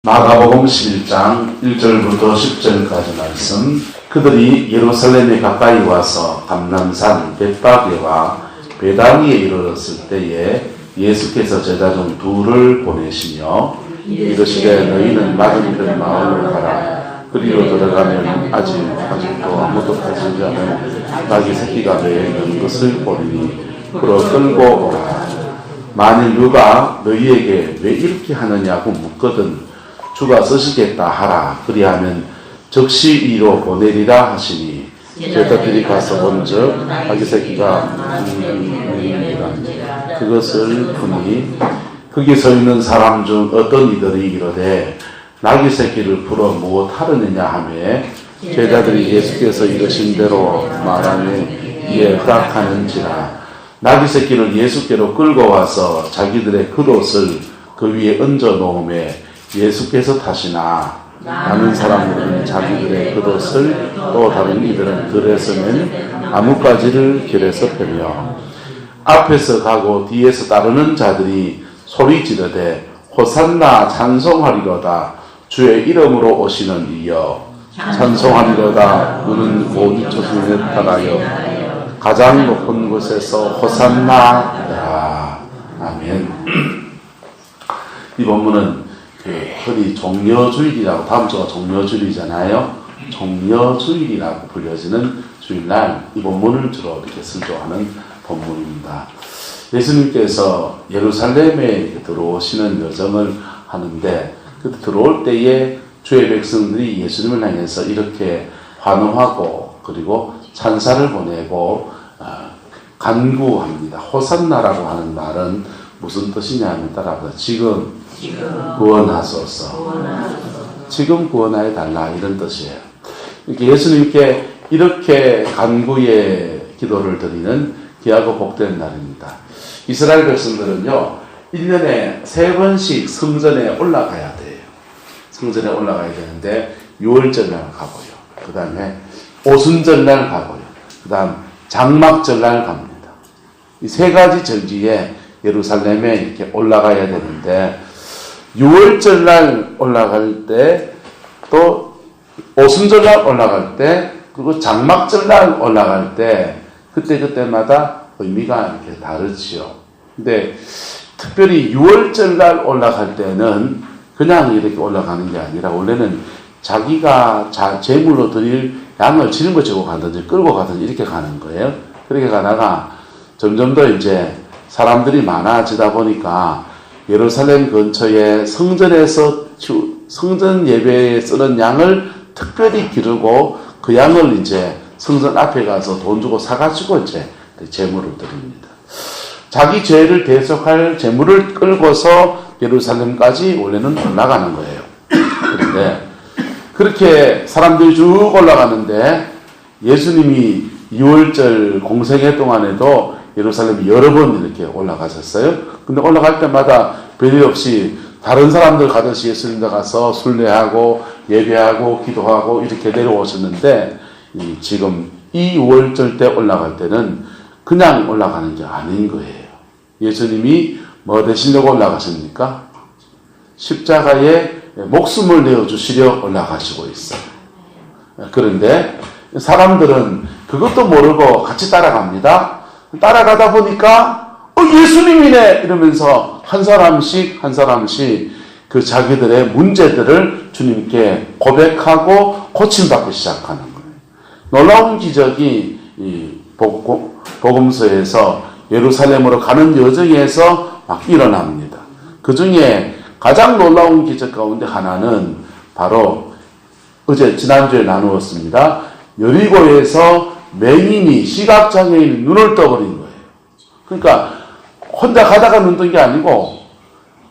마가복음 11장 1절부터 10절까지 말씀. 그들이 예루살렘에 가까이 와서 감람산 벳바게와 베다니에 이르렀을 때에 예수께서 제자 중 둘을 보내시며 이르시되 너희는 맞은 그 마을로 가라. 그리로 들어가면 아직도 아무도 가지지 않은 나귀 새끼가 매여 있는 것을 보리니 그로 끌고 오라. 만일 누가 너희에게 왜 이렇게 하느냐고 묻거든 주가 쓰시겠다 하라. 그리하면 즉시 이로 보내리라 하시니 제자들이 가서 본즉 나귀 새끼가 그것을 보니 거기 서 있는 사람 중 어떤 이들이 이르되 나귀 새끼를 풀어 무엇 하려느냐 하매 제자들이 예수께서 이르신 대로 말하니 이에 허락하는지라. 나귀 새끼를 예수께로 끌고 와서 자기들의 겉옷을 그 위에 얹어 놓음에 예수께서 타시나 많은 사람들은 자기들의 겉옷을 또 다른 이들은 들에서 맨 나뭇가지를 길에서 펴며 앞에서 가고 뒤에서 따르는 자들이 소리 지르되 호산나 찬송하리로다. 주의 이름으로 오시는 이여 찬송하리로다. 너는 모든 저승에 나타나여 가장 높은 곳에서 호산나라. 아멘. 이 본문은 흔히 종려주일이라고, 다음 주가 종려주일이잖아요. 종려주일이라고 불려지는 주일날 이 본문을 주로 이렇게 설교하는 본문입니다. 예수님께서 예루살렘에 들어오시는 여정을 하는데 그 들어올 때에 주의 백성들이 예수님을 향해서 이렇게 환호하고 그리고 찬사를 보내고 간구합니다. 호산나라고 하는 말은 무슨 뜻이냐면 따라합니다. 지금 구원하소서. 지금 구원하여 달라, 이런 뜻이에요. 이렇게 예수님께 이렇게 간구의 기도를 드리는 귀하고 복된 날입니다. 이스라엘 백성들은요 1년에 3번씩 성전에 올라가야 돼요. 성전에 올라가야 되는데 6월절날 가고요, 그 다음에 오순절날 가고요, 그 다음 장막절날 갑니다. 이 3가지 절기에 예루살렘에 이렇게 올라가야 되는데 6월절날 올라갈 때, 또 오순절날 올라갈 때, 그리고 장막절날 올라갈 때 그때마다 의미가 이렇게 다르지요. 근데 특별히 6월절날 올라갈 때는 그냥 이렇게 올라가는 게 아니라 원래는 자기가 제물로 드릴 양을 짊어지고 가든지 끌고 가든지 이렇게 가는 거예요. 그렇게 가다가 점점 더 이제 사람들이 많아지다 보니까 예루살렘 근처에 성전에서 성전 예배에 쓰는 양을 특별히 기르고 그 양을 이제 성전 앞에 가서 돈 주고 사가지고 이제 제물을 드립니다. 자기 죄를 대속할 제물을 끌고서 예루살렘까지 원래는 올라가는 거예요. 그런데 그렇게 사람들이 쭉 올라가는데 예수님이 2월절 공생애 동안에도 예루살렘 여러 번 이렇게 올라가셨어요. 근데 올라갈 때마다 별일 없이 다른 사람들 가듯이 예수님들 가서 순례하고 예배하고 기도하고 이렇게 내려오셨는데 지금 이 6월절 때 올라갈 때는 그냥 올라가는 게 아닌 거예요. 예수님이 뭐 되시려고 올라가십니까? 십자가에 목숨을 내어주시려 올라가시고 있어요. 그런데 사람들은 그것도 모르고 같이 따라갑니다. 따라가다 보니까 예수님이네 이러면서 한 사람씩 그 자기들의 문제들을 주님께 고백하고 고침받기 시작하는 거예요. 놀라운 기적이 이 복음서에서 예루살렘으로 가는 여정에서 막 일어납니다. 그 중에 가장 놀라운 기적 가운데 하나는 바로 지난주에 나누었습니다. 여리고에서 맹인이, 시각장애인이 눈을 떠버린 거예요. 그러니까 혼자 가다가 눈 뜬 게 아니고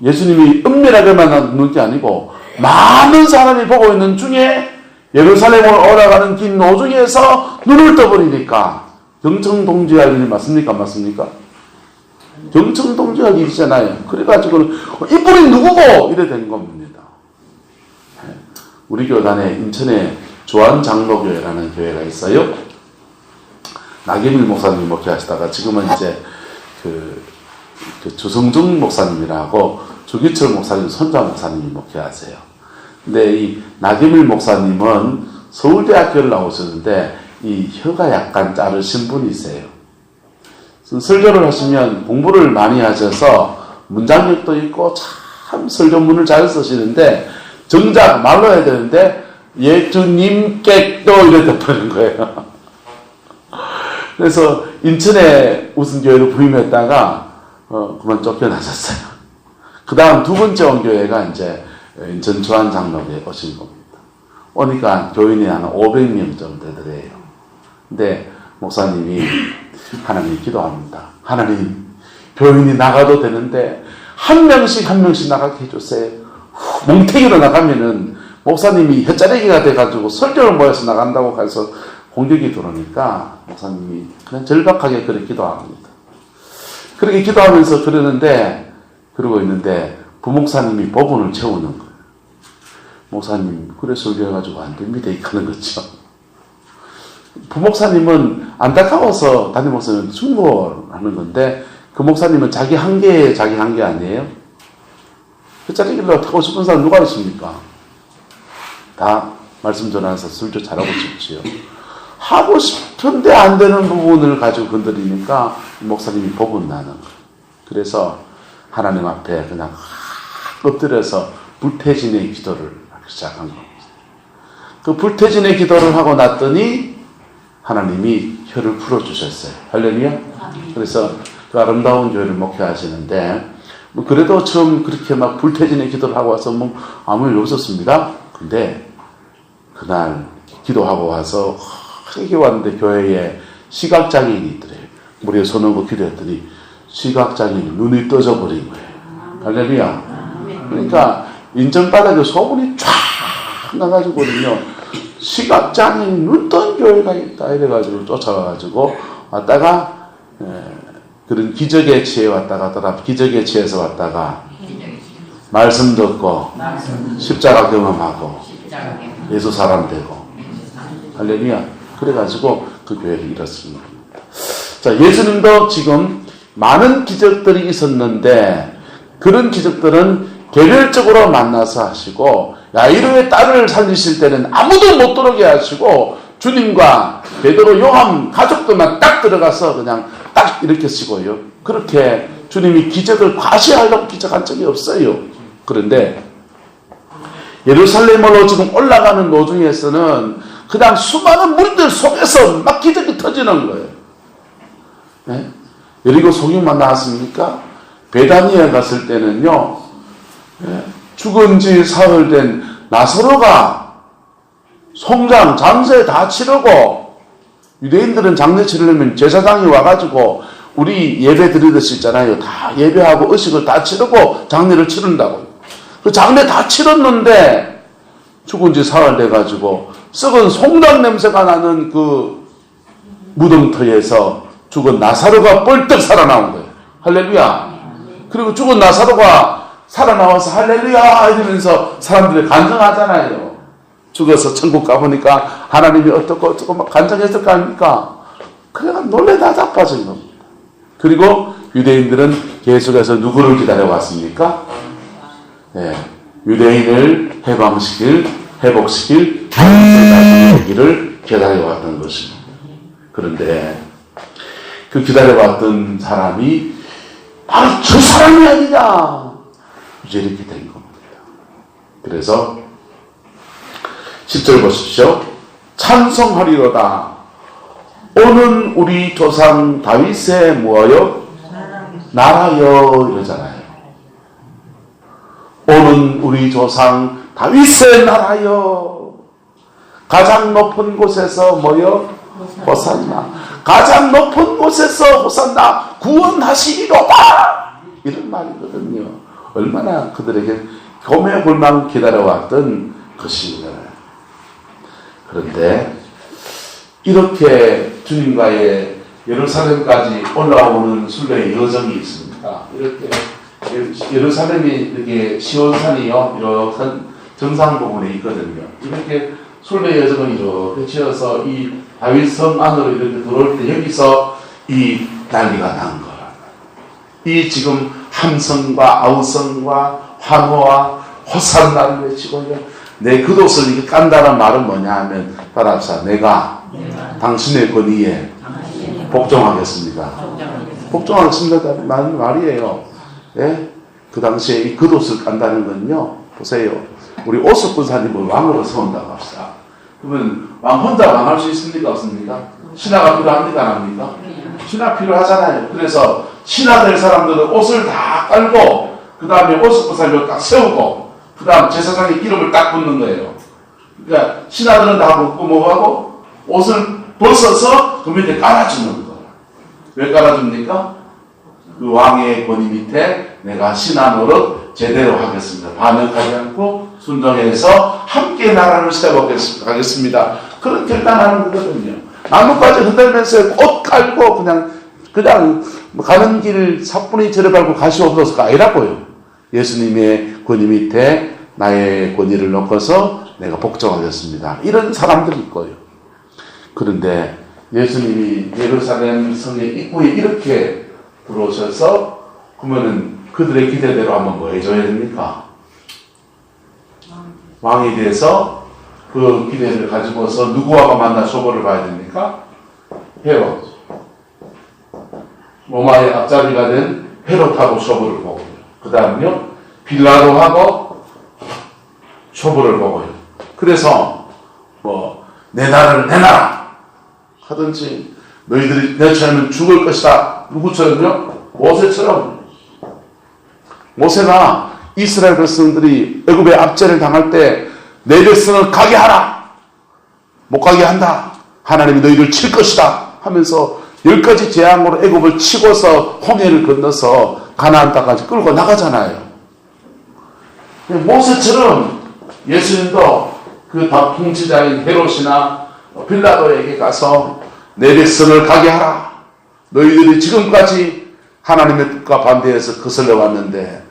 예수님이 은밀하게만 눈 게 아니고 많은 사람이 보고 있는 중에 예루살렘으로 올라가는 긴 노중에서 눈을 떠버리니까 경청동지할 일이 맞습니까? 맞습니까? 경청동지할 일이잖아요. 그래가지고 이분이 누구고? 이래 된 겁니다. 우리 교단에 인천에 조안장로교회라는 교회가 있어요. 나경일 목사님이 목회하시다가 지금은 이제 그 주성중 목사님이라고 주기철 목사님 손자 목사님이 목회하세요. 근데 이 나경일 목사님은 서울대학교를 나오셨는데 이 혀가 약간 자르신 분이세요. 설교를 하시면 공부를 많이 하셔서 문장력도 있고 참 설교문을 잘 쓰시는데 정작 말로 해야 되는데 예수님께도 이렇게 덮어는 거예요. 그래서 인천에 무슨 교회를 부임했다가 그만 쫓겨나셨어요. 그 다음 두 번째 온 교회가 이제 인천 주한 장로교에 오신 겁니다. 오니까 교인이 한 500명 정도 되더래요. 근데 목사님이 하나님 기도합니다. 하나님, 교인이 나가도 되는데 한 명씩 나가게 해주세요. 뭉탱이로 나가면은 목사님이 혀자리기가 돼가지고 설교를 모여서 나간다고 해서 공격이 들어오니까 목사님이 그냥 절박하게 그렇게 기도합니다. 그렇게 기도하면서 그러고 있는데 부목사님이 법원을 채우는 거예요. 목사님, 그래 설교해가지고 안 됩니다. 이렇게 하는 거죠. 부목사님은 안타까워서 담임 목사님은 충고하는 건데 그 목사님은 자기 한계 아니에요? 그 자리길로 타고 싶은 사람 누가 있습니까? 다 말씀 전하면서 설교 잘하고 싶지요. 하고 싶은데 안 되는 부분을 가지고 건드리니까 목사님이 법은 나는 거예요. 그래서 하나님 앞에 그냥 엎드려서 불태진의 기도를 하기 시작한 겁니다. 그 불태진의 기도를 하고 났더니 하나님이 혀를 풀어주셨어요. 할렐루야. 그래서 그 아름다운 교회를 목회하시는데 뭐 그래도 처음 그렇게 막 불태진의 기도를 하고 와서 뭐 아무 일 없었습니다. 근데 그날 기도하고 와서 크게 왔는데 교회에 시각장애인이 있더래요. 우리가 손 얹고 기도했더니 시각장애인이 눈이 떠져 버린 거예요. 할렐루야. 그러니까 인천바닥에 소문이 쫙 나가지고는요. 시각장애인 눈 뜬 교회가 있다 이래가지고 쫓아가가지고 왔다가 그런 기적의 지혜 왔다가 기적의 지혜에서 왔다가 말씀 듣고 십자가 경험하고 예수 사람 되고 할렐루야. 그래가지고 그 교회를 이뤘습니다. 자, 예수님도 지금 많은 기적들이 있었는데 그런 기적들은 개별적으로 만나서 하시고 야이로의 딸을 살리실 때는 아무도 못 들어오게 하시고 주님과 베드로, 요한 가족들만 딱 들어가서 그냥 딱 이렇게 쓰고요. 그렇게 주님이 기적을 과시하려고 기적한 적이 없어요. 그런데 예루살렘으로 지금 올라가는 도중에서는 그냥 수많은 무리들 속에서 막 기적이 터지는 거예요. 네? 여리고 소경만 나왔습니까? 베다니에 갔을 때는요. 네? 죽은 지 사흘 된 나사로가 송장, 장세 다 치르고 유대인들은 장례 치르려면 제사장이 와가지고 우리 예배 드리듯이 있잖아요. 다 예배하고 의식을 다 치르고 장례를 치른다고요. 그 장례 다 치렀는데 죽은 지 사흘 돼가지고 썩은 송장 냄새가 나는 그 무덤터에서 죽은 나사로가 뻘떡 살아나온 거예요. 할렐루야. 그리고 죽은 나사로가 살아나와서 할렐루야 이러면서 사람들이 간증하잖아요. 죽어서 천국 가보니까 하나님이 어떻고 막 간증했을 거 아닙니까? 그래가 놀래 다 자빠진 겁니다. 그리고 유대인들은 계속해서 누구를 기다려왔습니까? 네, 유대인을 회복시킬 하나님의 오기를 기다려왔던 것입니다. 그런데 그 기다려왔던 사람이 바로 저 사람이 아니냐 이제 이렇게 된 겁니다. 그래서 10절 보십시오. 찬송하리로다. 오는 우리 조상 다윗의 뭐요? 나라여 이러잖아요. 오는 우리 조상 다윗의 나라여. 가장 높은 곳에서 뭐요? 호산나. 가장 높은 곳에서 호산나 구원하시리로다. 이런 말이거든요. 얼마나 그들에게 고매볼 만큼 기다려왔던 것인가. 그런데 이렇게 주님과의 예루살렘까지 올라오는 순례의 여정이 있습니다. 이렇게 예루살렘이 이렇게 시온산이요, 이렇게 정상 부분에 있거든요. 이렇게 순례 여정을 이렇게 지어서 이 다윗성 안으로 이렇게 들어올 때 여기서 이 난리가 난 거라. 이 지금 함성과 아우성과 환호와 호산나를 외치고요. 내 겉옷을 이렇게 깐다는 말은 뭐냐 하면 따라합시다. 내가 당신의 권위에 복종하겠습니다. 복종하겠습니다. 말이에요. 예? 그 당시에 이 겉옷을 깐다는 건요. 보세요. 우리 오숙 군사님을 왕으로 세운다고 합시다. 그러면 왕 혼자 왕할 수 있습니까? 없습니까? 신하가 필요합니까? 안 합니까? 신하 필요하잖아요. 그래서 신하 될 사람들은 옷을 다 깔고 그 다음에 오숙 군사님을 딱 세우고 그 다음 제사장의 기름을 딱 붓는 거예요. 그러니까 신하들은 다 벗고 뭐하고 옷을 벗어서 그 밑에 깔아주는 거예요. 왜 깔아줍니까? 그 왕의 권위 밑에 내가 신하 노릇 제대로 하겠습니다. 반역하지 않고 순종해서 함께 나라를 세워가겠습니다. 그런 결단하는 거거든요. 나뭇가지 흔들면서 옷 깔고 그냥 가는 길 사뿐히 저를 밟고 가시옵소서가 아니라고요. 예수님의 권위 밑에 나의 권위를 놓고서 내가 복종하겠습니다. 이런 사람들이 있고요. 그런데 예수님이 예루살렘 성의 입구에 이렇게 들어오셔서 그러면은 그들의 기대대로 한번 뭐 해줘야 됩니까? 왕이 돼서 그 기대를 가지고서 누구와가 만나 쇼부를 봐야 됩니까? 헤롯. 로마의 앞잡이가 된 헤롯하고 쇼부를 보고요. 그 다음요 빌라도하고 쇼부를 보고요. 그래서 뭐 내 나라를 내놔라 하든지 너희들이 내처럼 죽을 것이다. 누구처럼요? 모세처럼. 모세가 이스라엘 백성들이 애굽의 압제를 당할 때 내 백성을 가게 하라. 못 가게 한다. 하나님이 너희를 칠 것이다 하면서 10가지 재앙으로 애굽을 치고서 홍해를 건너서 가나안 땅까지 끌고 나가잖아요. 모세처럼 예수님도 그 통치자인 헤롯이나 빌라도에게 가서 내 백성을 가게 하라. 너희들이 지금까지 하나님의 뜻과 반대해서 거슬러 왔는데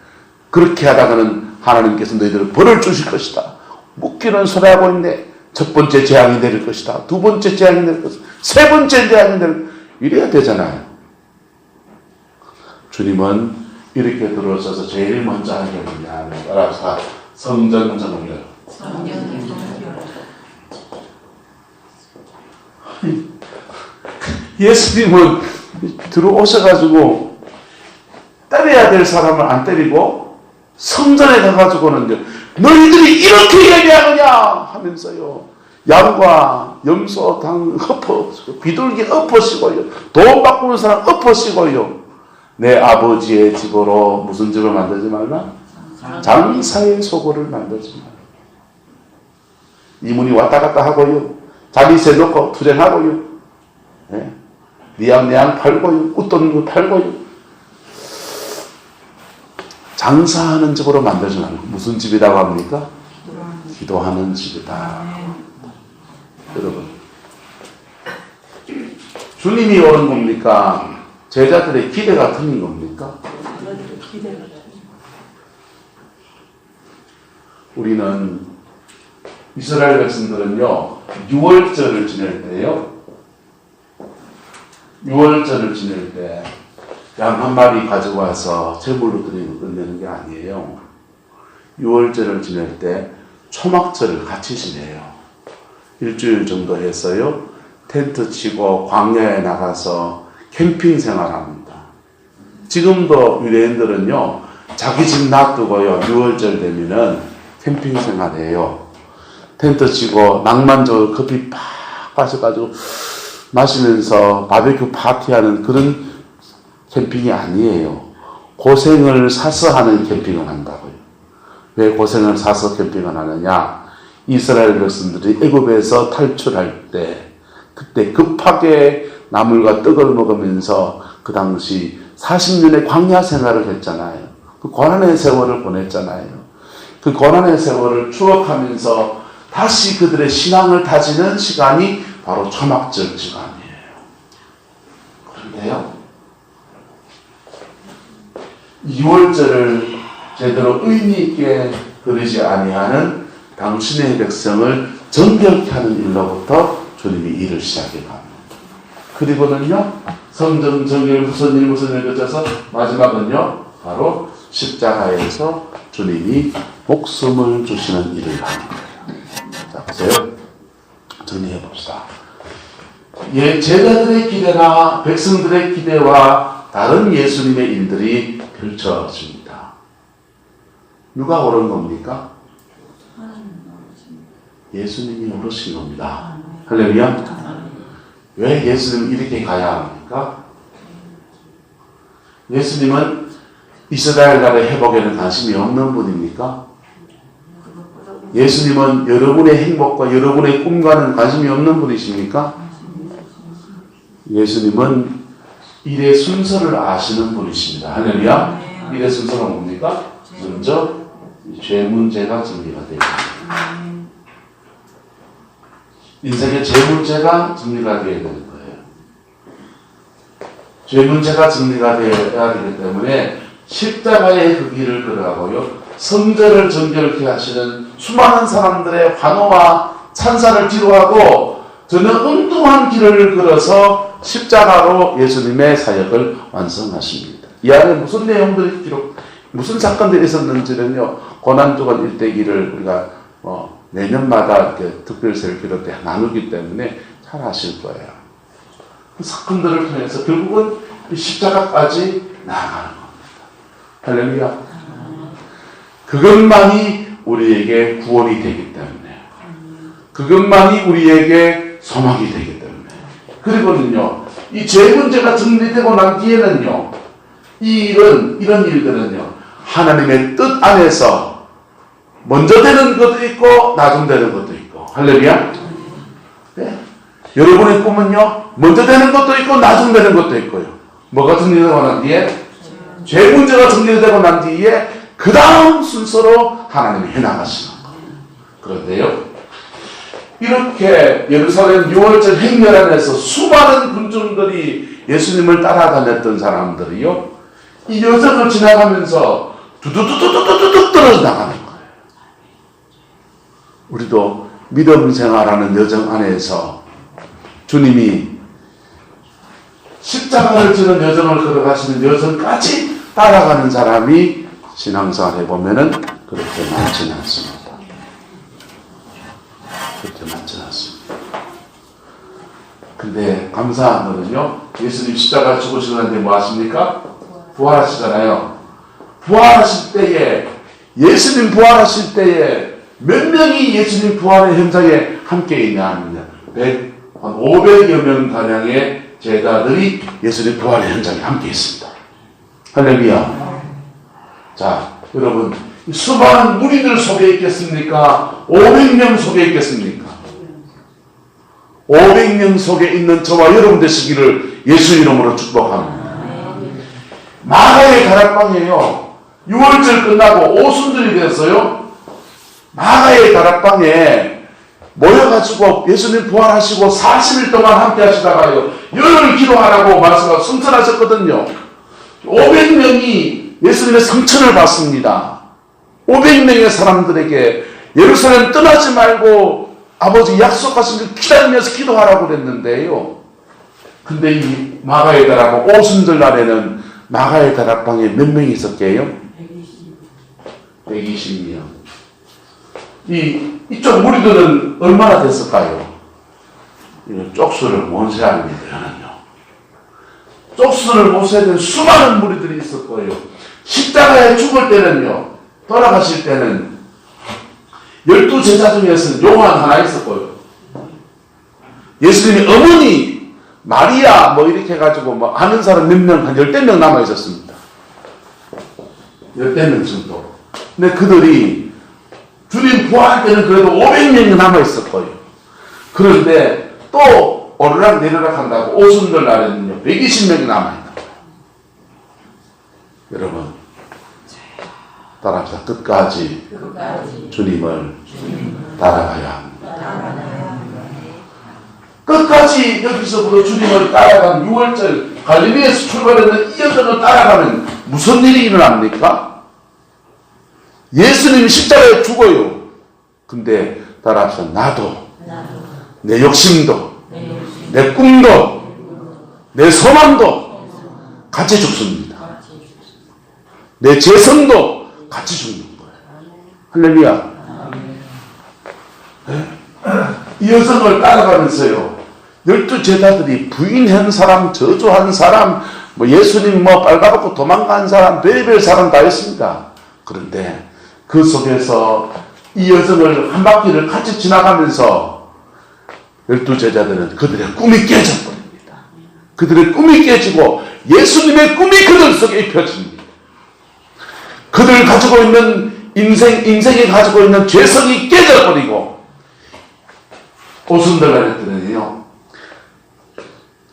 그렇게 하다가는 하나님께서 너희들을 벌을 주실 것이다. 묻기는 소리하고 있네. 첫 번째 재앙이 내릴 것이다. 두 번째 재앙이 내릴 것이다. 세 번째 재앙이 내릴 것이다. 이래야 되잖아요. 주님은 이렇게 들어오셔서 제일 먼저 하는 게 뭐냐. 따라서 성전 정결. 예수님은 들어오셔가지고 때려야 될 사람을 안 때리고 성전에 가가지고는 너희들이 이렇게 얘기하느냐 하면서요 양과 염소 당 엎어시고 비둘기 엎어시고요 돈 바꾸는 사람 엎어시고요 내 아버지의 집으로 무슨 집을 만들지 말라? 장사의 소굴을 만들지 말라. 이문이 왔다 갔다 하고요 자리세 놓고 투쟁하고요 니양니양 팔고요 웃돈 거 팔고요 장사하는 집으로 만들지 말고 무슨 집이라고 합니까? 기도하는 집이다. 여러분 주님이 오는 겁니까? 제자들의 기대가 틀린 겁니까? 우리는 이스라엘 백성들은요 6월절을 지낼 때요 6월절을 지낼 때 양 한 마리 가지고 와서 제물로 드리고 끝내는 게 아니에요. 6월절을 지낼 때 초막절을 같이 지내요. 일주일 정도 해서요. 텐트 치고 광야에 나가서 캠핑 생활합니다. 지금도 유대인들은요. 자기 집 놔두고요. 6월절 되면은 캠핑 생활해요. 텐트 치고 낭만적으로 커피 팍 마셔가지고 마시면서 바베큐 파티하는 그런 캠핑이 아니에요. 고생을 사서 하는 캠핑을 한다고요. 왜 고생을 사서 캠핑을 하느냐? 이스라엘 백성들이 애굽에서 탈출할 때 그때 급하게 나물과 떡을 먹으면서 그 당시 40년의 광야 생활을 했잖아요. 그 고난의 세월을 보냈잖아요. 그 고난의 세월을 추억하면서 다시 그들의 신앙을 다지는 시간이 바로 초막절 시간이에요. 그런데요. 2월절을 제대로 의미있게 그리지 아니하는 당신의 백성을 정결케 하는 일로부터 주님이 일을 시작해 갑니다. 그리고는요 성전 정결 무슨 일 거쳐서 마지막은요 바로 십자가에서 주님이 목숨을 주시는 일을 하는 거예요. 자, 보세요. 정리해 봅시다. 제자들의 기대나 백성들의 기대와 다른 예수님의 일들이 펼쳐집니다. 누가 오른 겁니까? 예수님이 오르신 겁니다. 할렐루야. 왜 예수님은 이렇게 가야 합니까? 예수님은 이스라엘 나라의 회복에는 관심이 없는 분입니까? 예수님은 여러분의 행복과 여러분의 꿈과는 관심이 없는 분이십니까? 예수님은 일의 순서를 아시는 분이십니다. 할렐루야. 일의 순서가 뭡니까? 먼저 죄 문제가 정리가 되고 인생의 죄 문제가 정리가 되어야 되는 거예요. 죄 문제가 정리가 되어야 되기 때문에 십자가의 그 길을 걸어가고요. 성전을 정결케 하시는 수많은 사람들의 환호와 찬사를 뒤로하고 저는 엉뚱한 길을 걸어서 십자가로 예수님의 사역을 완성하십니다. 이 안에 무슨 내용들이 무슨 사건들이 있었는지는요. 고난주간 일대기를 우리가 내년마다 이렇게 특별세를 비롯해 나누기 때문에 잘 아실 거예요. 그 사건들을 통해서 결국은 십자가까지 나아가는 겁니다. 할렐루야. 그것만이 우리에게 구원이 되기 때문에, 그것만이 우리에게 소망이 되기 때문에. 그리고는요, 이 죄 문제가 정리되고 난 뒤에는요, 이런 일들은요, 하나님의 뜻 안에서 먼저 되는 것도 있고 나중 되는 것도 있고. 할렐루야. 네? 여러분의 꿈은요, 먼저 되는 것도 있고 나중 되는 것도 있고요. 뭐가 정리되고 난 뒤에? 죄 문제가 정리되고 난 뒤에 그 다음 순서로 하나님이 해나가시는 거예요. 그런데요, 이렇게 예루살렘 6월절 행렬 안에서 수많은 군중들이 예수님을 따라다녔던 사람들이요, 이 여정을 지나가면서 두두두두두두둑 떨어져 나가는 거예요. 우리도 믿음 생활하는 여정 안에서 주님이 십자가를 지는 여정을 걸어가시는 여정까지 따라가는 사람이 신앙생활 해보면은 그렇게 많지는 않습니다. 그렇게 많지는 않습니다. 근데 감사한 거는요, 예수님 십자가 죽으시고 난 뒤에 뭐 하십니까? 부활하시잖아요. 부활하실 때에, 예수님 부활하실 때에 몇 명이 예수님 부활의 현장에 함께 있냐 하면요, 한 500여 명 가량의 제자들이 예수님 부활의 현장에 함께 있습니다. 할렐루야. 자, 여러분, 수많은 무리들 속에 있겠습니까? 500명 속에 있겠습니까? 500명 속에 있는 저와 여러분 되시기를 예수 이름으로 축복합니다. 마가의 다락방이에요. 6월절 끝나고 오순절이 되었어요. 마가의 다락방에 모여가지고 예수님 부활하시고 40일 동안 함께 하시다가요, 열흘 기도하라고 말씀하고 성천하셨거든요. 500명이 예수님의 성천을 받습니다. 500명의 사람들에게 예루살렘 떠나지 말고 아버지 약속하신 걸 기다리면서 기도하라고 그랬는데요. 근데 이 마가의 다락방 오순절 날에는 마가의 다락방에 몇 명이 있었게요? 120명. 이쪽 무리들은 얼마나 됐을까요? 쪽수를 못 세야 합니다. 쪽수를 못 세야 되는 수많은 무리들이 있을 거예요. 십자가에 죽을 때는요, 돌아가실 때는 12제자 중에서는 요한 하나 있었고요. 예수님이 어머니 마리아 뭐 이렇게 해가지고 뭐 아는 사람 몇 명, 한 10명 남아 있었습니다. 10명 정도. 근데 그들이 주님 부활할 때는 그래도 500명이 남아 있을 거예요. 그런데 또 오르락 내리락 한다고 오순절 날에는요, 120명이 남아 있다. 여러분, 따라합시다. 끝까지 주님을 따라가야 합니다. 끝까지 여기서부터 주님을 따라가는 6월절 갈릴리에서 출발했는 이 여정을 따라가면 무슨 일이 일어납니까? 예수님이 십자가에 죽어요. 근데 따라합시다. 나도, 내 욕심도, 내 꿈도, 내 소망도 같이 죽습니다. 내 재성도 같이 죽는 거예요. 할렐루야. 이 여성을 따라가면서요, 12제자들이 부인한 사람, 저주한 사람, 예수님 빨가벗고 도망간 사람, 별별 사람 다 있습니다. 그런데 그 속에서 이 여성을 한 바퀴를 같이 지나가면서 12제자들은 그들의 꿈이 깨져버립니다. 그들의 꿈이 깨지고 예수님의 꿈이 그들 속에 입혀집니다. 그들 가지고 있는 인생이 가지고 있는 죄성이 깨져버리고, 오순절날 했더니요,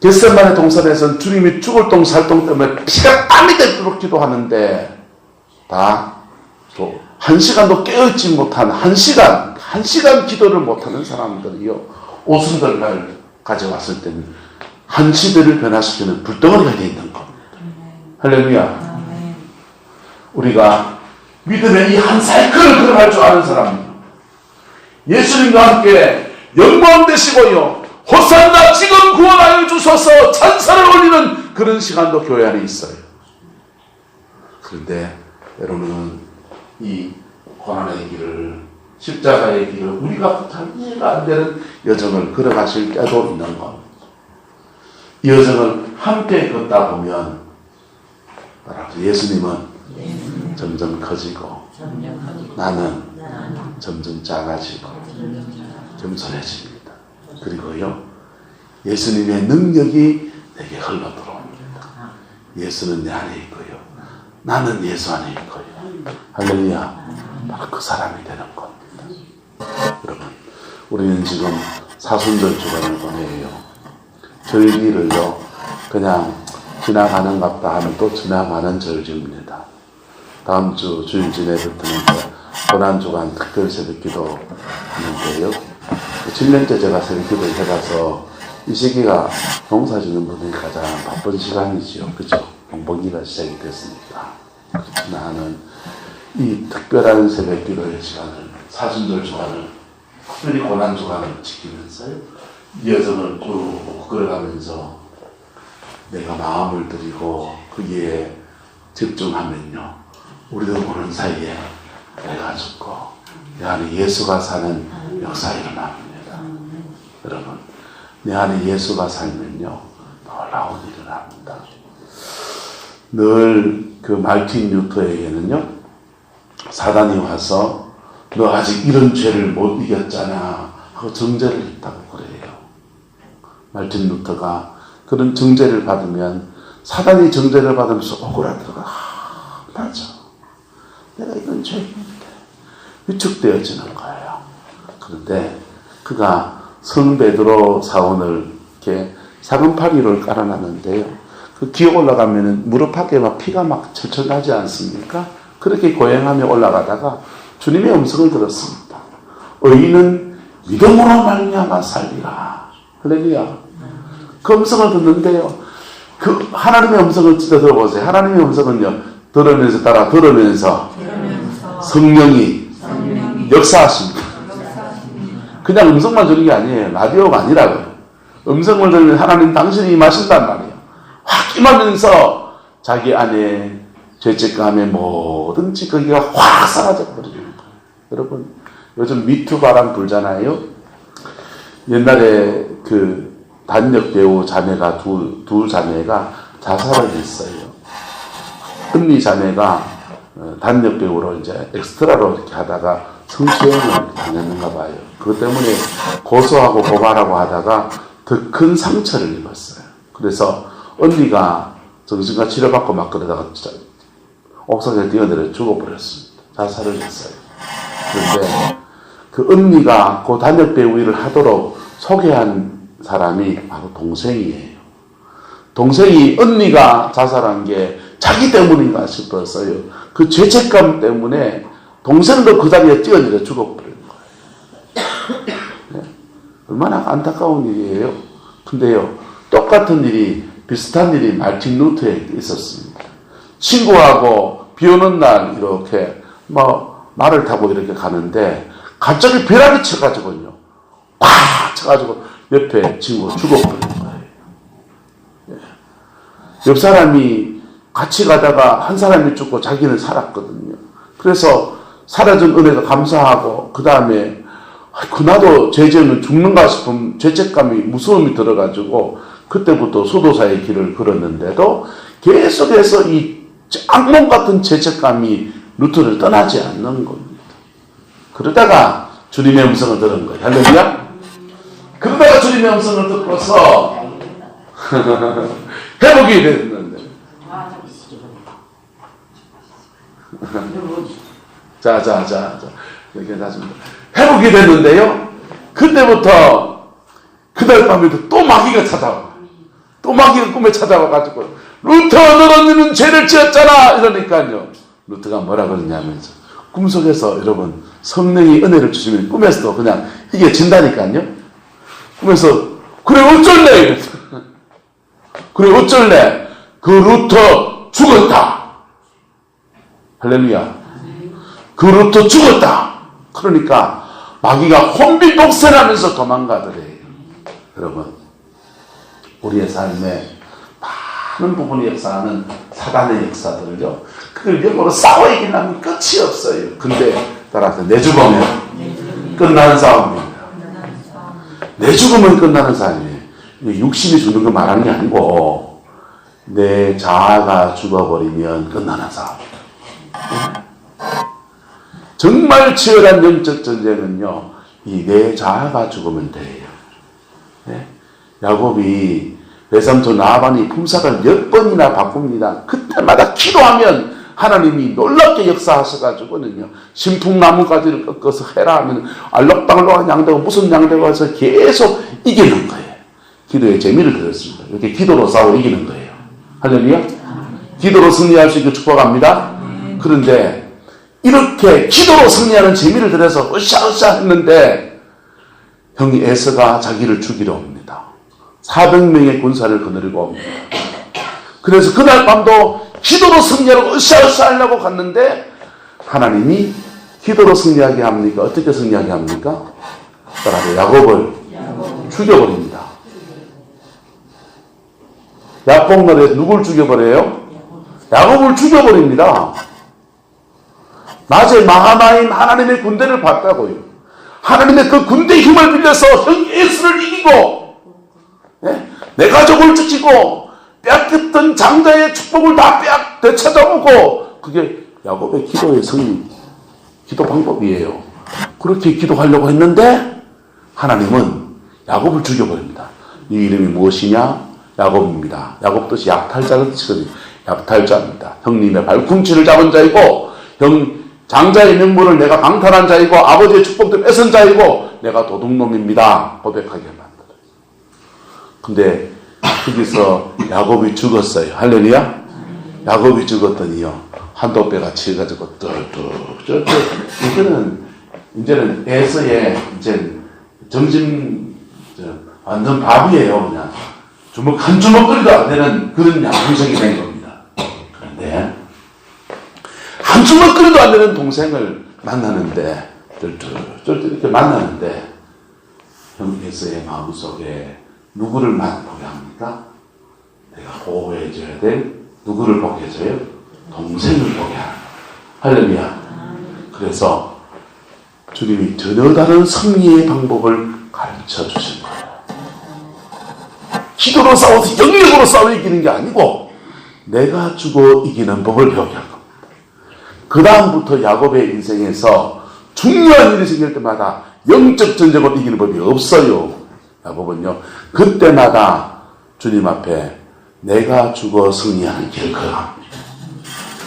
겟세마네 동산에서는 주님이 죽을 똥 살똥 때문에 피가 땀이 되도록 기도하는데 다 또 1시간도 깨어있지 못한 1시간 기도를 못하는 사람들이요, 오순절날 가져왔을 때는 한시대를 변화시키는 불덩어리가 되어 있는 겁니다. 할렐루야. 우리가 믿음의 이 한 사이클을 걸어갈 줄 아는 사람이요, 예수님과 함께 영광 되시고요, 호산나 지금 구원하여 주소서 찬사를 올리는 그런 시간도 교회 안에 있어요. 그런데 여러분은 이 고난의 길을, 십자가의 길을 우리가 잘 이해가 안 되는 여정을 걸어가실 때도 있는 겁니다. 이 여정을 함께 걷다 보면 예수님은 점점 커지고 나는 점점 작아지고 겸손해집니다. 그리고요, 예수님의 능력이 내게 흘러 들어옵니다. 예수는 내 안에 있고요, 나는 예수 안에 있고요. 할렐루야. 바로 그 사람이 되는 겁니다. 여러분, 우리는 지금 사순절 주간을 보내요. 절기를요, 그냥 지나가는갑다 하면 또 지나가는 절기입니다. 다음 주 주일 지내부터는 고난주간 특별 새벽기도 하는데요, 7년째 제가 새벽기도를 해봐서 이 시기가 농사 짓는 분들이 가장 바쁜 시간이지요. 그죠? 봉봉기가 시작이 됐으니까. 나는 이 특별한 새벽기도의 시간을, 사순절 주간을, 특별히 고난주간을 지키면서요, 이 여정을 쭉 걸어가면서 내가 마음을 들이고 거기에 집중하면요, 우리도 보는 사이에 내가 죽고 내 안에 예수가 사는 역사 일어납니다. 여러분, 내 안에 예수가 살면요, 놀라운 일이 일어납니다. 늘 그 말틴 루터에게는요, 사단이 와서 너 아직 이런 죄를 못 이겼잖아 하고 정죄를 했다고 그래요. 말틴 루터가 그런 정죄를 받으면, 사단이 정죄를 받으면서 오그라들어가, 맞아, 내가 이건 죄인인데 위축되어지는 거예요. 그런데 그가 성 베드로 사원을 이렇게 사금파리를 깔아놨는데요, 그 기어 올라가면은 무릎팍에 막 피가 막 철철 나지 않습니까? 그렇게 고행하며 올라가다가 주님의 음성을 들었습니다. 의인은 믿음으로 말미암아 살리라. 할렐루야. 그 음성을 듣는데요, 그 하나님의 음성을 진짜 들어보세요. 하나님의 음성은요, 들으면서 성령이 역사하십니다. 그냥 음성만 주는 게 아니에요. 라디오가 아니라고요. 음성을 들으면 하나님 당신이 임하신단 말이에요. 확 임하면서 자기 안에 죄책감의 모든 찌꺼기가 확 사라져버리는 거예요. 여러분, 요즘 미투 바람 불잖아요. 옛날에 그 단역 배우 자매가 두 자매가 자살을 했어요. 은미 자매가 단역 배우로 이제 엑스트라로 이렇게 하다가 성추행을 당했는가 봐요. 그것 때문에 고소하고 고발하고 하다가 더 큰 상처를 입었어요. 그래서 언니가 정신과 치료받고 막 그러다가 옥상에 뛰어내려 죽어버렸습니다. 자살을 했어요. 그런데 그 언니가 그 단역 배우 일을 하도록 소개한 사람이 바로 동생이에요. 동생이 언니가 자살한 게 자기 때문인가 싶었어요. 그 죄책감 때문에 동생도 그 자리에 뛰어내려 죽어버린 거예요. 네? 얼마나 안타까운 일이에요. 근데요, 똑같은 일이, 비슷한 일이 말틴 루터에게 있었습니다. 친구하고 비 오는 날 이렇게 말을 타고 이렇게 가는데 갑자기 벼락이 쳐가지고요, 꽉 쳐가지고 옆에 친구가 죽어버린 거예요. 네. 옆 사람이 같이 가다가 한 사람이 죽고 자기는 살았거든요. 그래서 사라진 은혜가 감사하고 그 다음에 나도 죄지으면 죽는가 싶은 죄책감이 무서움이 들어가지고 그때부터 수도사의 길을 걸었는데도 계속해서 이 악몽 같은 죄책감이 루터를 떠나지 않는 겁니다. 그러다가 주님의 음성을 들은 거예요. 할렐루야. 그러다가 주님의 음성을 듣고서 회복이 됐는데 자 이렇게 나중에 회복이 됐는데요. 그때부터 그날 밤에도 또 마귀가 찾아와. 또 마귀가 꿈에 찾아와가지고 루터 너는 죄를 지었잖아 이러니까요. 루터가 뭐라 그러냐면서 꿈속에서 여러분 성령이 은혜를 주시면 꿈에서도 그냥 이게 진다니까요. 꿈에서 그래 어쩔래 이랬어. 그래 어쩔래 그 루터 죽었다. 할렐루야. 그 루터 죽었다. 그러니까 마귀가 혼비독세하면서 도망가더래요. 여러분 우리의 삶에 많은 부분이 역사하는 사단의 역사들을요. 그걸 영어로 싸워 이기려면 끝이 없어요. 근데 따라서 내 죽으면 끝나는 싸움입니다. 내 죽으면 끝나는 싸움이에요. 육신이 죽는 거 말하는 게 아니고 내 자아가 죽어버리면 끝나는 싸움입니다. 정말 치열한 영적 전쟁은요. 이 내 자아가 죽으면 돼요. 네? 야곱이 외삼촌 라반이 품삯을 몇 번이나 바꿉니다. 그때마다 기도하면 하나님이 놀랍게 역사하셔가지고는요. 신풍나무가지를 꺾어서 해라 하면 알록달록한 양대가 무슨 양대가 와서 계속 이기는 거예요. 기도에 재미를 들었습니다. 이렇게 기도로 싸워 이기는 거예요. 할렐루야. 기도로 승리할 수 있게 축복합니다. 그런데 이렇게 기도로 승리하는 재미를 들여서 으쌰으쌰 했는데 형이 에서가 자기를 죽이러 옵니다. 400명의 군사를 거느리고 옵니다. 그래서 그날 밤도 기도로 승리하려고 으쌰으쌰 하려고 갔는데 하나님이 기도로 승리하게 합니까? 어떻게 승리하게 합니까? 따라서 야곱을 죽여버립니다. 야복날에 누굴 죽여버려요? 야곱을 죽여버립니다. 낮에 마하나임 하나님의 군대를 봤다고요. 하나님의 그 군대의 힘을 빌려서 형 에스를 이기고 내 가족을 지키고 뺏겼던 장자의 축복을 다 되찾아오고 그게 야곱의 기도의 승리, 기도 방법이에요. 그렇게 기도하려고 했는데 하나님은 야곱을 죽여버립니다. 이 이름이 무엇이냐? 야곱입니다. 야곱 뜻이 약탈자를 뜻이거든요. 약탈자입니다. 형님의 발꿈치를 잡은 자이고 장자의 명분을 내가 강탈한 자이고 아버지의 축복도 뺏은 자이고 내가 도둑놈입니다. 고백하게 만들어요. 근데 거기서 야곱이 죽었어요. 할렐루야. 야곱이 죽었더니요. 한도배가 치가지고 뚝뚝 이제는 에서의 이제 정신 완전 밥이에요. 그냥 한 주먹거리도 안 되는 그런 양심이 된 겁니다. 그런데 한 주먹거리도 안 되는 동생을 만나는데 이렇게 만나는데 형 에서의 마음속에 누구를 보게 합니까? 내가 보호해줘야 될 누구를 보게 해줘요? 동생을 보게 하는 할렐루야. 그래서 주님이 전혀 다른 승리의 방법을 가르쳐 주신 거예요. 기도로 싸워서 영역으로 싸워 이기는 게 아니고 내가 주고 이기는 법을 배우게 한 겁니다. 그 다음부터 야곱의 인생에서 중요한 일이 생길 때마다 영적 전쟁으로 이기는 법이 없어요. 야곱은요. 그때마다 주님 앞에 내가 주고 승리하는 길을 걸어갑니다.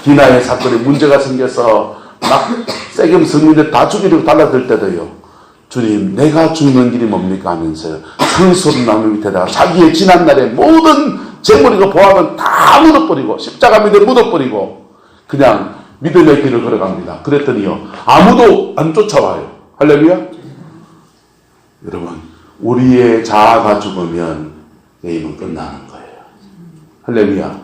디나의 사건에 문제가 생겨서 막 세겜 성민들 다 죽이려고 달라들 때도요. 주님 내가 죽는 길이 뭡니까 하면서요. 상소리 나무 밑에다가 자기의 지난날의 모든 재물이고 보합은 다 묻어버리고 십자가 밑에 묻어버리고 그냥 믿음의 길을 걸어갑니다. 그랬더니요. 아무도 안 쫓아와요. 할렐루야. 여러분 우리의 자아가 죽으면 게임은 끝나는 거예요. 할렐루야.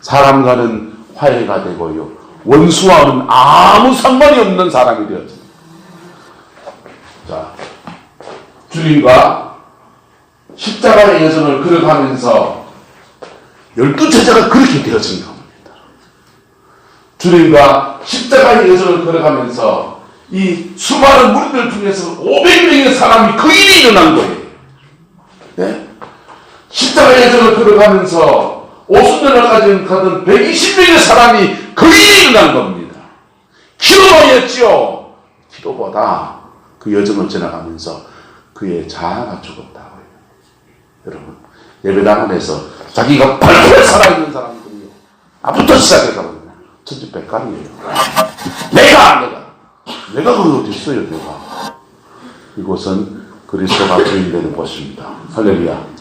사람과는 화해가 되고요. 원수와는 아무 상관이 없는 사람이 되었습니다. 자, 주님과 십자가의 여정을 걸어가면서 12제자가 그렇게 되어진 겁니다. 주님과 십자가 십자가의 여정을 걸어가면서 이 수많은 무리들 중에서 500명의 사람이 거인이 일어난 거예요. 네? 십자가의 여정을 걸어가면서 오순절을 가던 120명의 사람이 거인이 일어난 겁니다. 기도였지요. 기도보다 그 여정을 지나가면서 그의 자아가 죽었다고요. 여러분, 예배당 안에서 자기가 발표에 살아있는 사람들이요, 나부터 시작해서 천지백관이에요. 내가 거기 어디 있어요. 내가. 이곳은 그리스도가 주인되는 곳입니다. 할렐루야.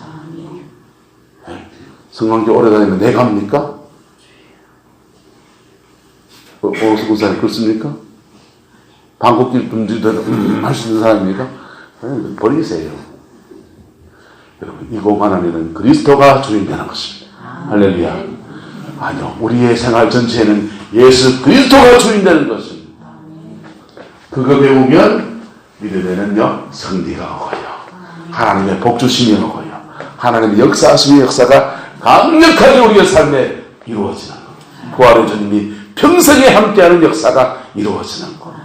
성황교 오래 다니면 내가 합니까? 목사님 그렇습니까? 방콕길 분들도 할 수 있는 사람입니까? 버리세요. 여러분, 이 공간 안에는 그리스도가 주인되는 것입니다. 할렐루야. 아니요, 우리의 생활 전체에는 예수 그리스도가 주인되는 것입니다. 그거 배우면 믿음에는요 승리가 오고요, 하나님의 복주심이 오고요, 하나님의 역사하심의 역사가 강력하게 우리의 삶에 이루어지는 겁니다. 부활의 주님이 평생에 함께하는 역사가 이루어지는 겁니다.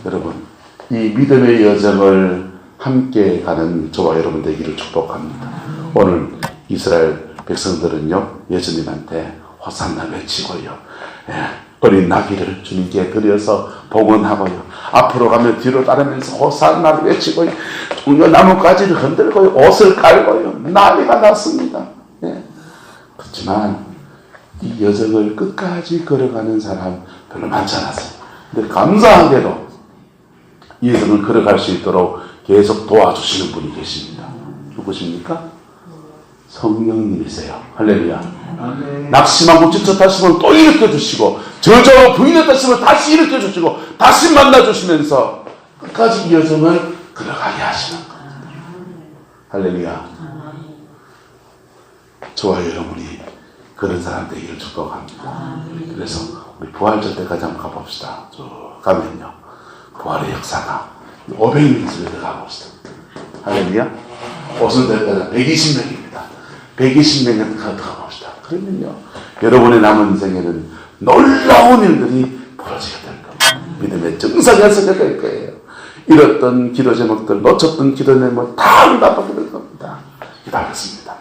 여러분, 이 믿음의 여정을 함께 가는 저와 여러분 되기를 축복합니다. 오늘 이스라엘 백성들은요 예수님한테 호산나 외치고요, 어린 나귀를 주님께 드려서 봉헌하고요, 앞으로 가면 뒤로 따르면서 호산나를 외치고요, 종려나무가지를 흔들고요, 옷을 깔고요, 난리가 났습니다. 그렇지만 이 여정을 끝까지 걸어가는 사람 별로 많지 않았어요. 근데 감사하게도 이 여정을 걸어갈 수 있도록 계속 도와주시는 분이 계십니다. 누구십니까? 성령님이세요. 할렐루야. 낙심하고 지쳤다시면 또 일으켜주시고, 저절로 부인했다시면 다시 일으켜주시고, 다시 만나주시면서 끝까지 이 여정을 걸어가게 하시는 겁니다. 할렐루야. 저와 여러분이 그런 사람 되기를 축복합니다. 그래서 우리 부활절 때까지 한번 가봅시다. 쭉 가면요 부활의 역사가 500명 속에 들어가봅시다. 할렐루야. 오순절까지 120명입니다. 120명에 들어가봅시다. 그러면요 여러분의 남은 인생에는 놀라운 일들이 벌어지게 될 겁니다. 믿음의 정상에 서게 될 거예요. 잃었던 기도 제목들, 놓쳤던 기도 제목 다 응답하게 될 겁니다. 기도하겠습니다.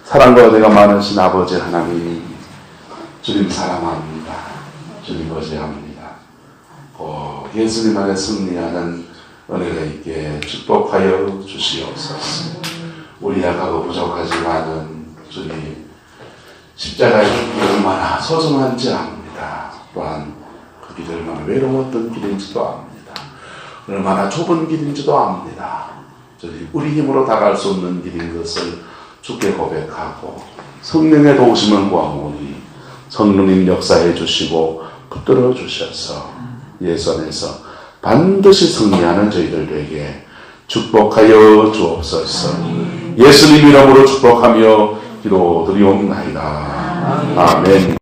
사랑과 은혜가 많으신 아버지 하나님, 주님 사랑합니다. 주님 거제합니다. 예수님 안에 승리하는 은혜가 있게 축복하여 주시옵소서. 우리 약하고 부족하지만은 주님 십자가의 길이 얼마나 소중한지 압니다. 또한 그 길이 얼마나 외로웠던 길인지도 압니다. 얼마나 좁은 길인지도 압니다. 주님, 우리 힘으로 다가갈 수 없는 길인 것을 주께 고백하고 성령의 도우심을 구하오니 성령님 역사해 주시고 붙들어 주셔서 예수 안에서 반드시 승리하는 저희들 되게 축복하여 주옵소서. 예수님 이름으로 축복하며 기도드리옵나이다. 아멘.